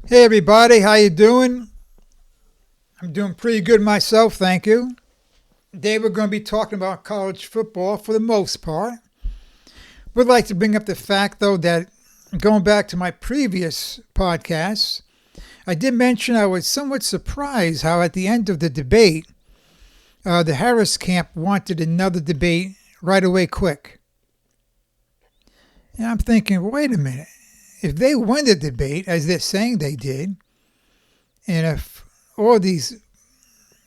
Hey everybody, how you doing? I'm doing pretty good myself, thank you. Today we're going to be talking about college football for the most part. Would like to bring up the fact though that going back to my previous podcasts, I did mention I was somewhat surprised how at the end of the debate, the Harris camp wanted another debate right away quick. And I'm thinking, wait a minute. If they win the debate, as they're saying they did, and if all these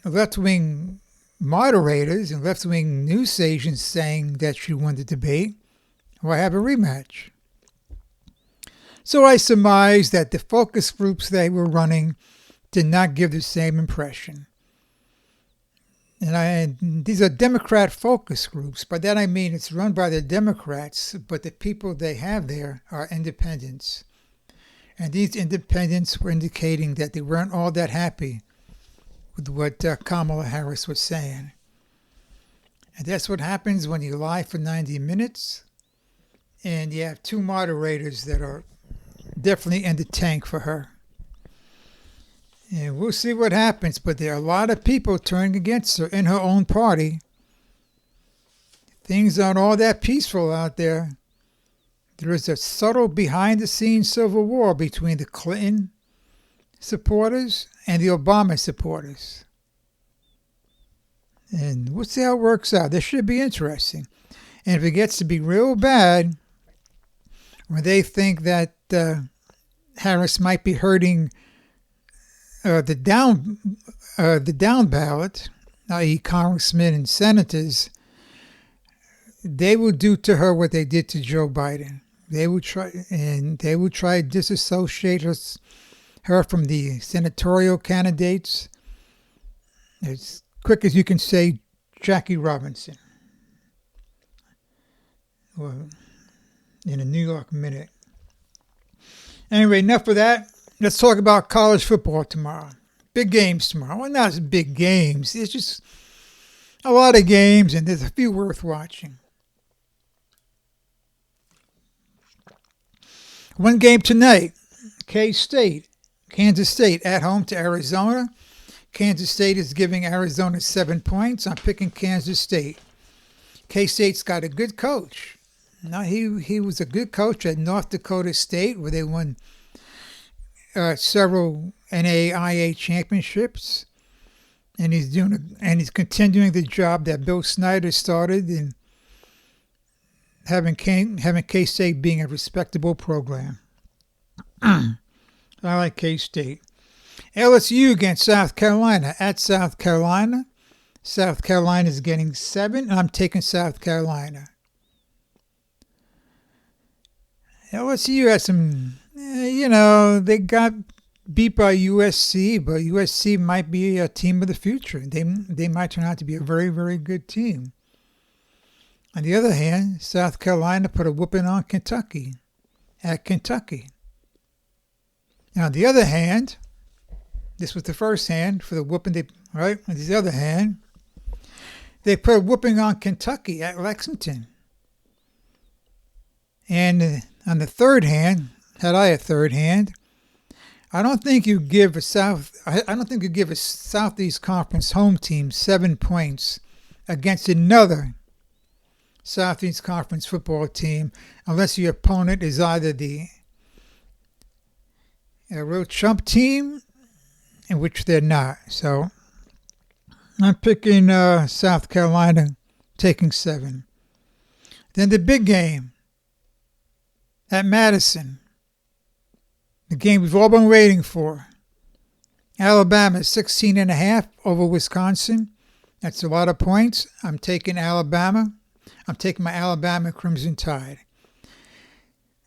left wing moderators and left wing news agents saying that she won the debate, why have a rematch? So I surmised that the focus groups they were running did not give the same impression. And these are Democrat focus groups. By that I mean it's run by the Democrats, but the people they have there are independents. And these independents were indicating that they weren't all that happy with what Kamala Harris was saying. And that's what happens when you lie for 90 minutes and you have two moderators that are definitely in the tank for her. And we'll see what happens, but there are a lot of people turning against her in her own party. Things aren't all that peaceful out there. There is a subtle behind-the-scenes civil war between the Clinton supporters and the Obama supporters. And we'll see how it works out. This should be interesting. And if it gets to be real bad, when they think that Harris might be hurting the down ballot, i.e., congressmen and senators, they will do to her what they did to Joe Biden. They will try to disassociate her from the senatorial candidates as quick as you can say Jackie Robinson. Well, in a New York minute. Anyway, enough of that. Let's talk about college football tomorrow. Big games tomorrow. Well, not as big games. It's just a lot of games, and there's a few worth watching. One game tonight. K-State. Kansas State at home to Arizona. Kansas State is giving Arizona 7 points. I'm picking Kansas State. K-State's got a good coach. Now, he was a good coach at North Dakota State, where they won several NAIA championships, and he's continuing the job that Bill Snyder started in having K-State being a respectable program. I like K-State. LSU against South Carolina at South Carolina. South Carolina is getting 7, and I'm taking South Carolina. LSU has some, they got beat by USC, but USC might be a team of the future. They might turn out to be a very, very good team. On the other hand, South Carolina put a whooping on Kentucky at Kentucky. Now, on the other hand, this was the first hand for the whooping. On the other hand, they put a whooping on Kentucky at Lexington. And on the third hand, had I a third hand, I don't think you give a Southeast Conference home team 7 points against another Southeast Conference football team unless your opponent is either a real chump team, in which they're not. So I'm picking South Carolina, taking 7. Then the big game at Madison. The game we've all been waiting for. Alabama 16.5 over Wisconsin. That's a lot of points. I'm taking Alabama. I'm taking my Alabama Crimson Tide.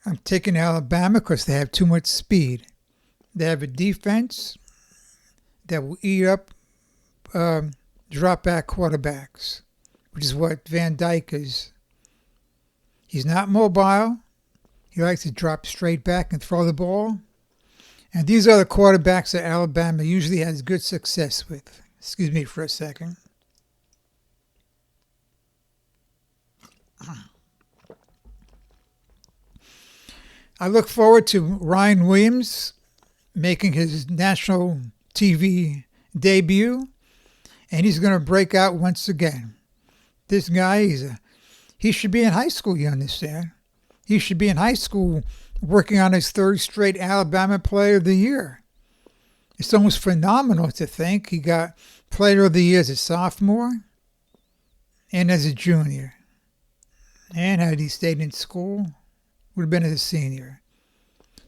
I'm taking Alabama because they have too much speed. They have a defense that will eat up drop-back quarterbacks, which is what Van Dyke is. He's not mobile. He likes to drop straight back and throw the ball. And these are the quarterbacks that Alabama usually has good success with. Excuse me for a second. I look forward to Ryan Williams making his national TV debut, and he's going to break out once again. This guy, he should be in high school, you understand? He should be in high school working on his third straight Alabama Player of the Year. It's almost phenomenal to think he got Player of the Year as a sophomore and as a junior. And had he stayed in school, would have been as a senior.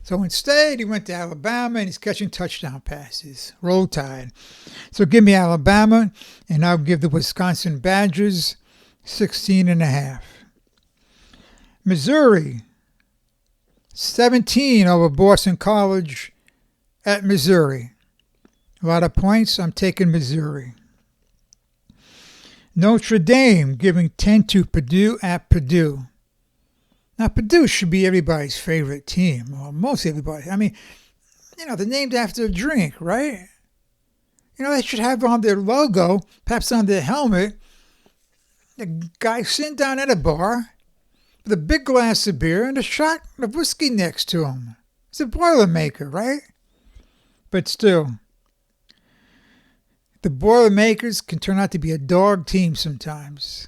So instead, he went to Alabama and he's catching touchdown passes. Roll Tide. So give me Alabama, and I'll give the Wisconsin Badgers 16.5. Missouri, 17 over Boston College at Missouri. A lot of points. I'm taking Missouri. Notre Dame giving 10 to Purdue at Purdue. Now, Purdue should be everybody's favorite team, or most everybody. I mean, they're named after a drink, right? They should have on their logo, perhaps on their helmet, a guy sitting down at a bar with a big glass of beer and a shot of whiskey next to him. It's a Boilermaker, right? But still, the Boilermakers can turn out to be a dog team sometimes.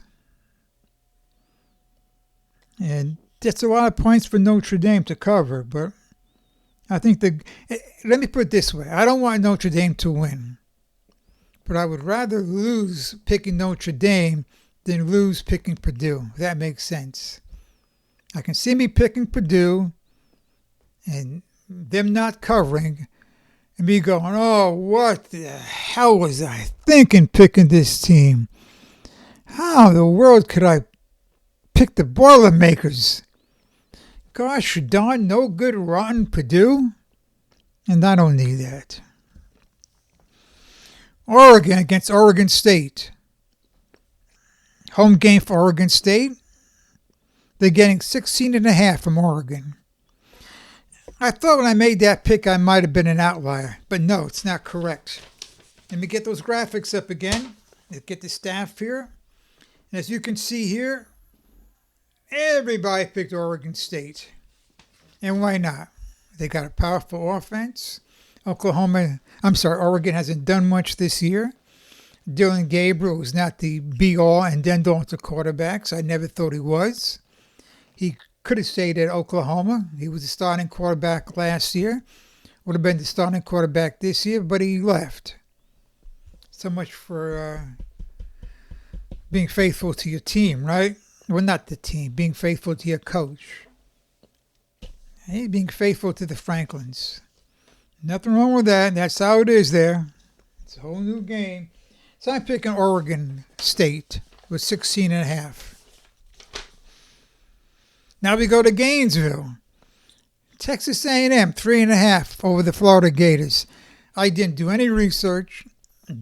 And that's a lot of points for Notre Dame to cover, but I think let me put it this way. I don't want Notre Dame to win, but I would rather lose picking Notre Dame than lose picking Purdue, if that makes sense. I can see me picking Purdue and them not covering and me going, oh, what the hell was I thinking picking this team? How in the world could I pick the Boilermakers? Gosh darn, no good, rotten Purdue. And I don't need that. Oregon against Oregon State. Home game for Oregon State. They're getting 16.5 from Oregon. I thought when I made that pick I might have been an outlier, but no, it's not correct. Let me get those graphics up again. Let's get the staff here. And as you can see here, everybody picked Oregon State. And why not? They got a powerful offense. Oregon hasn't done much this year. Dylan Gabriel was not the be-all and end-all to quarterbacks. I never thought he was. He could have stayed at Oklahoma. He was the starting quarterback last year. Would have been the starting quarterback this year, but he left. So much for being faithful to your team, right? Well, not the team. Being faithful to your coach. Hey, being faithful to the Franklins. Nothing wrong with that. That's how it is there. It's a whole new game. So I'm picking Oregon State with 16.5. Now we go to Gainesville. Texas A&M, 3.5 over the Florida Gators. I didn't do any research,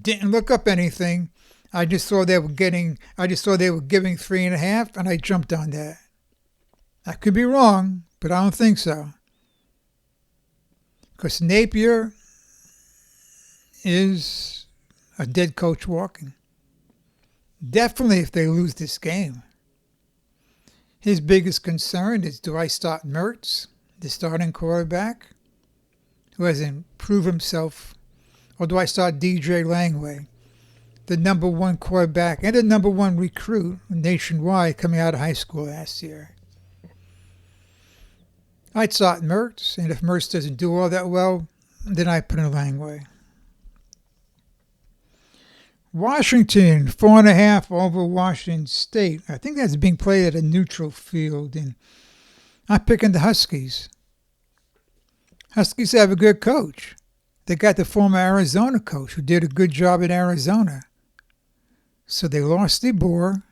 didn't look up anything. I just saw they were giving 3.5, and I jumped on that. I could be wrong, but I don't think so. Because Napier is a dead coach walking. Definitely if they lose this game. His biggest concern is, do I start Mertz, the starting quarterback, who hasn't proved himself, or do I start DJ Langway, the number one quarterback and the number one recruit nationwide coming out of high school last year? I'd start Mertz, and if Mertz doesn't do all that well, then I put in Langway. Washington, 4.5 over Washington State. I think that's being played at a neutral field, and I'm picking the Huskies. Huskies have a good coach. They got the former Arizona coach who did a good job in Arizona. So they lost DeBoer,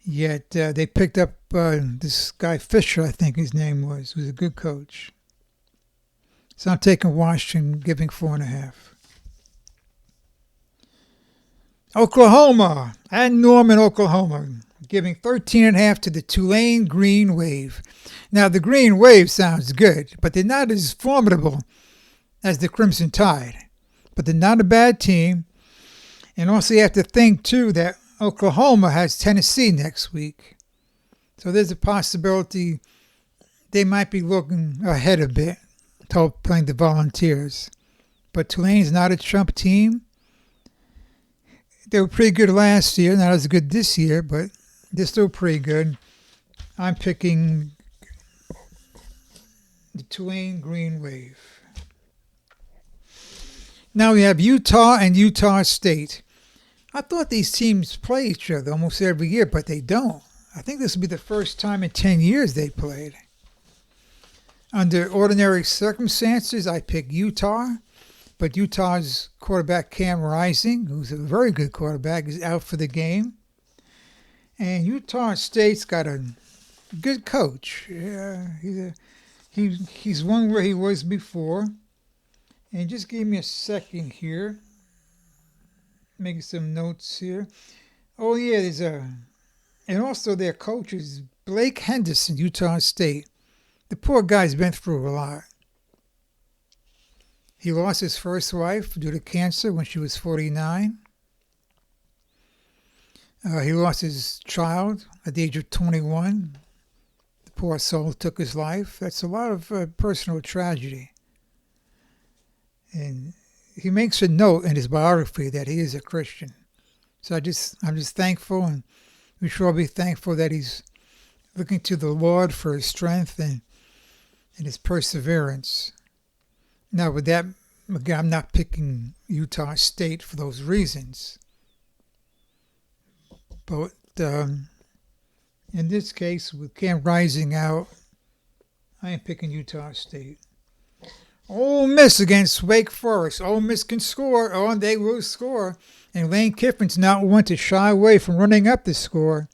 yet they picked up this guy Fisher, I think his name was, who's a good coach. So I'm taking Washington, giving 4.5. Oklahoma, at Norman, Oklahoma, giving 13.5 to the Tulane Green Wave. Now, the Green Wave sounds good, but they're not as formidable as the Crimson Tide. But they're not a bad team. And also you have to think, too, that Oklahoma has Tennessee next week. So there's a possibility they might be looking ahead a bit playing the Volunteers. But Tulane's not a chump team. They were pretty good last year, not as good this year, but they're still pretty good. I'm picking the Tulane Green Wave. Now we have Utah and Utah State. I thought these teams play each other almost every year, but they don't. I think this will be the first time in 10 years they played. Under ordinary circumstances, I pick Utah, but Utah's quarterback Cam Rising, who's a very good quarterback, is out for the game. And Utah State's got a good coach. Yeah, he's one where he was before. And just give me a second here. Making some notes here. Oh yeah, and also their coach is Blake Henderson, Utah State. The poor guy's been through a lot. He lost his first wife due to cancer when she was 49. He lost his child at the age of 21. The poor soul took his life. That's a lot of personal tragedy. And he makes a note in his biography that he is a Christian. So I'm just thankful, and we should all be thankful that he's looking to the Lord for his strength and his perseverance. Now, with that, again, I'm not picking Utah State for those reasons. But in this case, with Cam Rising out, I am picking Utah State. Ole Miss against Wake Forest. Ole Miss can score. Oh, and they will score. And Lane Kiffin's not one to shy away from running up the score.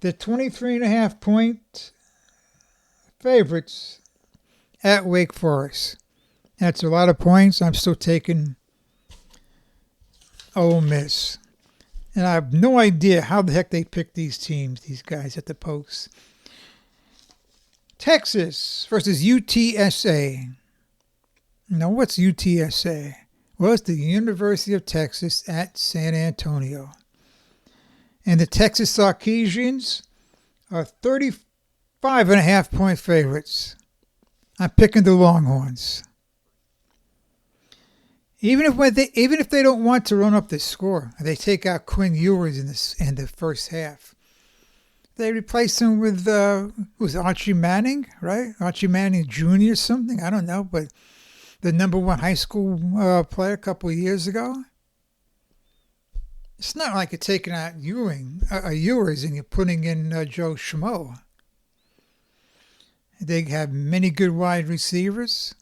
The 23.5-point favorites at Wake Forest. That's a lot of points. I'm still taking Ole Miss. And I have no idea how the heck they picked these teams, these guys at the post. Texas versus UTSA. Now, what's UTSA? Well, it's the University of Texas at San Antonio. And the Texas Sarkeesians are 35.5-point favorites. I'm picking the Longhorns. Even if they don't want to run up the score, they take out Quinn Ewers in the first half. They replace him with who's Archie Manning, right? Archie Manning Jr. or something. I don't know, but the number one high school player a couple of years ago. It's not like you're taking out Ewers and you're putting in Joe Schmo. They have many good wide receivers,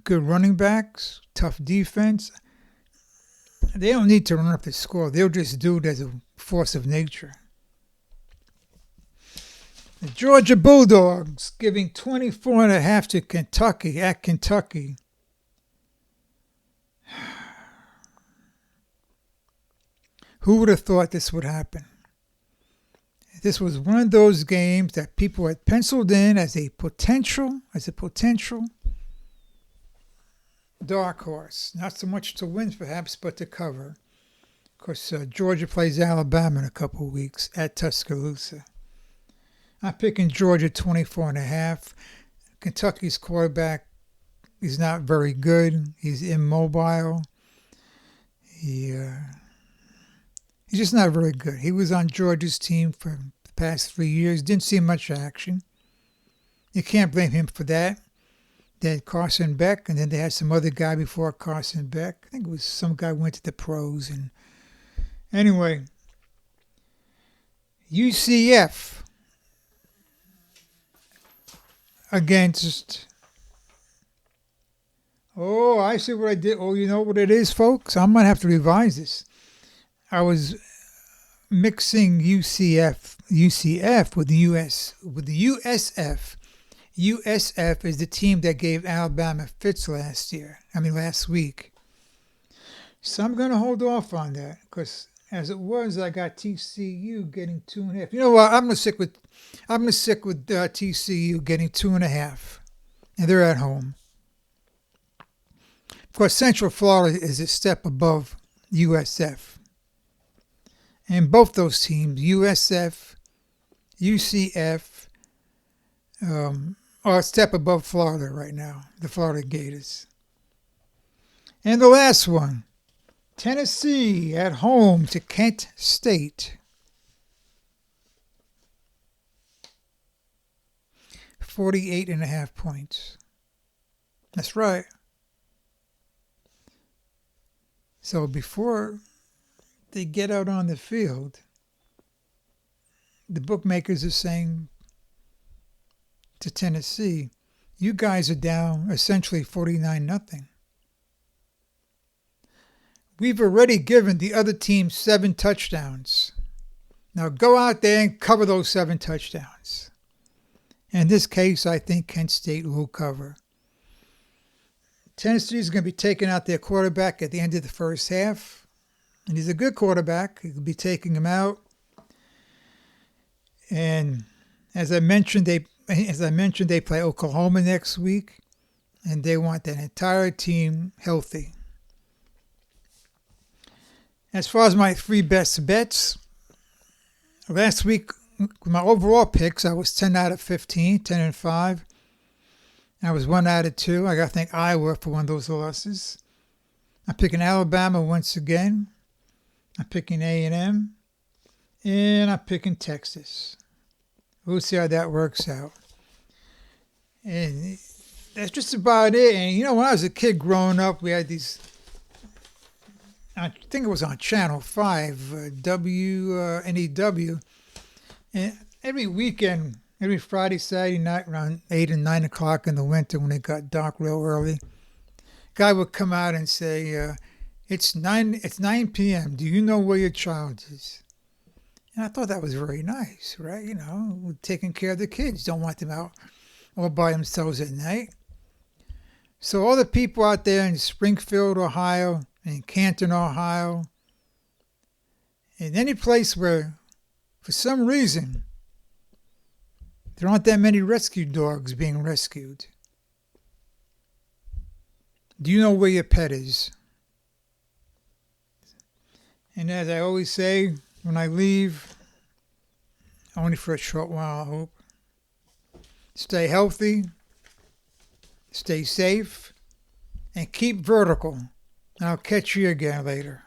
good running backs, tough defense. They don't need to run up the score. They'll just do it as a force of nature. The Georgia Bulldogs giving 24.5 to Kentucky at Kentucky. Who would have thought this would happen? This was one of those games that people had penciled in as a potential dark horse. Not so much to win, perhaps, but to cover. Of course, Georgia plays Alabama in a couple of weeks at Tuscaloosa. I'm picking Georgia 24.5. Kentucky's quarterback is not very good. He's immobile. He's just not very good. He was on Georgia's team for the past 3 years. Didn't see much action. You can't blame him for that. They had Carson Beck, and then they had some other guy before Carson Beck. I think it was some guy who went to the pros. And anyway, UCF against... Oh, I see what I did. Oh, you know what it is, folks? I'm going to have to revise this. I was mixing UCF with the USF. USF is the team that gave Alabama fits last week. So I'm going to hold off on that because as it was, I got TCU getting 2.5. You know what? I'm going to stick with TCU getting 2.5, and they're at home. Of course, Central Florida is a step above USF. And both those teams, USF, UCF, are a step above Florida right now, the Florida Gators. And the last one, Tennessee at home to Kent State. 48.5 points. That's right. So before they get out on the field, the bookmakers are saying to Tennessee, you guys are down essentially 49-0. We've already given the other team 7 touchdowns. Now go out there and cover those 7 touchdowns. In this case, I think Kent State will cover. Tennessee is going to be taking out their quarterback at the end of the first half. And he's a good quarterback. He'll be taking him out. And as I mentioned, they play Oklahoma next week. And they want that entire team healthy. As far as my 3 best bets, last week, my overall picks, I was 10 out of 15, 10 and 5. I was 1 out of 2. I got to thank Iowa for one of those losses. I'm picking Alabama once again. I'm picking A&M. And I'm picking Texas. We'll see how that works out. And that's just about it. And, when I was a kid growing up, we had these, I think it was on Channel 5, WNEW. And every weekend, every Friday, Saturday night, around 8 and 9 o'clock in the winter when it got dark real early, guy would come out and say, it's 9 p.m. Do you know where your child is? And I thought that was very nice, right? We're taking care of the kids. Don't want them out all by themselves at night. So all the people out there in Springfield, Ohio, and Canton, Ohio, and any place where, for some reason, there aren't that many rescue dogs being rescued. Do you know where your pet is? And as I always say, when I leave, only for a short while, I hope, stay healthy, stay safe, and keep vertical. And I'll catch you again later.